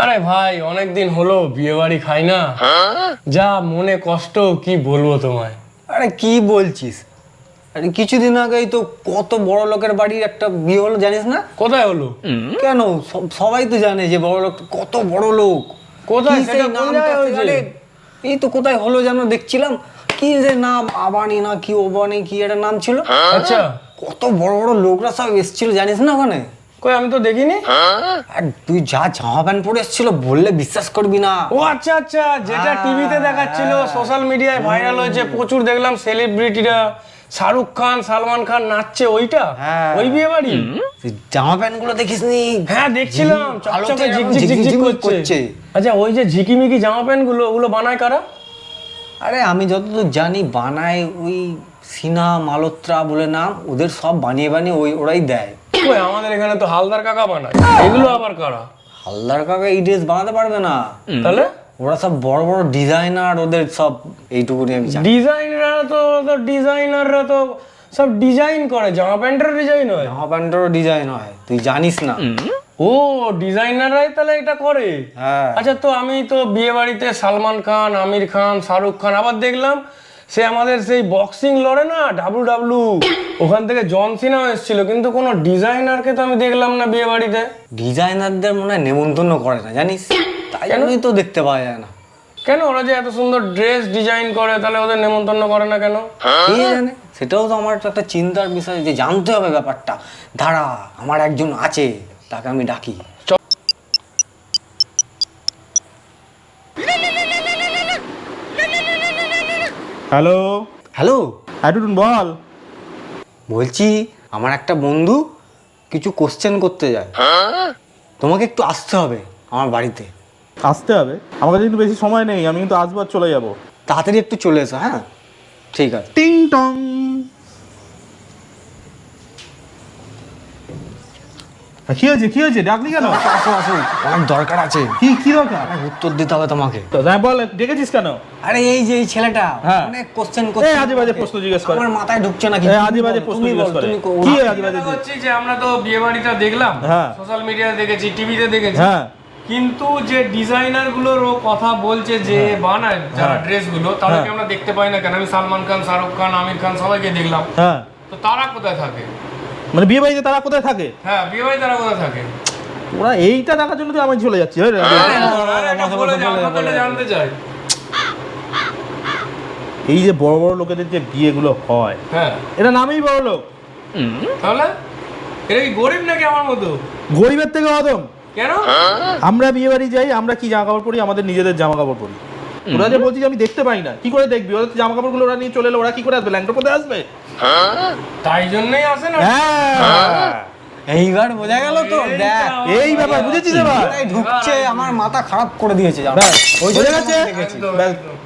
আরে ভাই অনেকদিন হলো বিয়ে বাড়ি খাই না, যা মনে কষ্ট কি বলবো তোমায়। আরে কি বলছিস? আরে কিছুদিন আগেই তো কত বড় লোকের বাড়ির একটা বিয়ে হলো, জানিস না? কোথায় হলো? কেন, সবাই তো জানে যে বড় লোক কত বড় লোক। কোথায়? কি সেই সেটা কোন নামটা? জায়গায় হয়েছে? আরে, এই তো কোথায় হলো যেন দেখছিলাম, কি যে নাম, আবানি না কি ওবানি কি একটা নাম ছিল। আচ্ছা, কত বড় বড় লোকরা সব এসেছিল, জানিস না ওখানে? কই আমি তো দেখিনি। আর তুই যা জামা প্যান্ট পরে এসেছিল বললে বিশ্বাস করবি না। ও আচ্ছা আচ্ছা, যেটা টিভিতে দেখাচ্ছিল, সোশ্যাল মিডিয়ায় ভাইরাল হয়েছে, প্রচুর দেখলাম সেলিব্রিটিরা, শাহরুখ খান, সালমান খান নাচছে, ওইটা? ওই বিয়ে বাড়ি? তুই জামা প্যান্ট গুলো দেখিসনি? হ্যাঁ দেখছিলাম, আলোতে চকচকে এরকম ঝিকঝিক ঝিকঝিক ঝিকঝিক করছে। আচ্ছা, ওই যে ঝিকিমিকি জামা প্যান্ট গুলো, ওগুলো বানায় কারা? আরে আমি যতদূর জানি বানায় ওই সিনা মালত্রা বলে নাম, ওদের সব বানিয়ে বানিয়ে ওরাই দেয়। কই আমাদের এখানে তো হালদার কাকা বানায়, এগুলো আবার কারা? হালদার কাকা এই ড্রেস বানাতে পারবে না। তাহলে ওরা সব বড় বড় ডিজাইনার, ওদের সব এইটুকুনি আমি জানি। ডিজাইনাররা তো সব ডিজাইন করে, জামা প্যান্টের ডিজাইন হয়। জামা প্যান্টেরও ডিজাইন হয়, তুই জানিস না? ও, ডিজাইনাররাই তাহলে এটা করে? হ্যাঁ। আচ্ছা, তো আমি তো বিয়ে বাড়িতে সালমান খান, আমির খান, শাহরুখ খান, আবার দেখলাম সে আমাদের সেই বক্সিং লড়ে না, ডাব্লু, ওখান থেকে জন সিনাও এসেছিল, কিন্তু কোনো ডিজাইনারকে তো আমি দেখলাম না বিয়ে বাড়িতে। ডিজাইনারদের মনে হয় নেমন্তন্ন করে না, জানিস? তাই জন্যই তো দেখতে পাওয়া যায় না। কেন, ওরা যে এত সুন্দর ড্রেস ডিজাইন করে, তাহলে ওদের নেমন্তন্ন করে না কেন? কে জানে, সেটাও তো আমার তো একটা চিন্তার বিষয়, যে জানতে হবে ব্যাপারটা। দাঁড়া, আমার একজন আছে, তাকে আমি ডাকি। হ্যালো হ্যালো, টুটুন বল। বলছি আমার একটা বন্ধু কিছু কোশ্চেন করতে যায়, তোমাকে একটু আসতে হবে আমার বাড়িতে। আসতে হবে? আমার কাছে কিন্তু বেশি সময় নেই, আমি কিন্তু আসবার চলে যাব। তাড়াতাড়ি একটু চলে এসো, হ্যাঁ? ঠিক আছে। টিং টং। কি হয়েছে, কি হয়েছে, ডাকলি কেন? আসো আসো, অনেক দরকার আছে। কি দরকার? উত্তর দিতে হবে তোমাকে। তো বল, ডেকেছিস কেন? আরে এই যে এই ছেলেটা হ্যাঁ। অনেক কোশ্চেন এই করছে, আজে বাজে প্রশ্ন জিজ্ঞেস করে। আমার মাথায় ঢুকছে না কি। আজে বাজে প্রশ্ন জিজ্ঞেস করে। কি আজে বাজে? হচ্ছে যে আমরা তো বিয়ে বাড়িটা দেখলাম, হ্যাঁ। সোশ্যাল মিডিয়ায় দেখেছি, টিভিতে দেখেছি, হ্যাঁ। কিন্তু যে ডিজাইনার গুলোর কথা বলছে যে বানায় যারা ড্রেস গুলো, তাদেরকে আমরা দেখতে পাই না কেন? আমি সালমান খান, শাহরুখ খান, আমির খান সবাইকে দেখলাম, হ্যাঁ, তো তারা কোথায় থাকে? মানে বিয়ে বাড়িতে তারা কোথায় থাকে? হ্যাঁ, বিয়ে বাড়ি তারা কোথায় থাকে? ওরা এইটা দেখার জন্য তো আমি চলে যাচ্ছি। জানতে চাই। এই যে বড় বড় লোকেদের যে বিয়েগুলো হয়, হ্যাঁ, এটা নামেই বড় লোক। তাহলে এরা কি গরিব নাকি আমার মতো? গরিবের থেকে অদম। কেন? আমরা বিয়ে বাড়ি যাই, আমরা কি জামা কাপড় পরি? আমাদের নিজেদের জামা কাপড় পরি। ওরা যে বলছি আমি দেখতে পাই না, কি করে দেখবি? ওরা জামা কাপড়গুলো ওরা নিয়ে চলে এলো, ওরা কি করে আসবে? ল্যাংটো পথে আসবে? তাই জন্যই আসে না। হ্যাঁ, এইবার বোঝা গেল তো। দেখ, এই ব্যাপার বুঝেছিস এবার? মাথায় ঢুকছে, আমার মাথা খারাপ করে দিয়েছে। ব্যাস, ওই বোঝা গেছে? একদম, ব্যাস। একদম।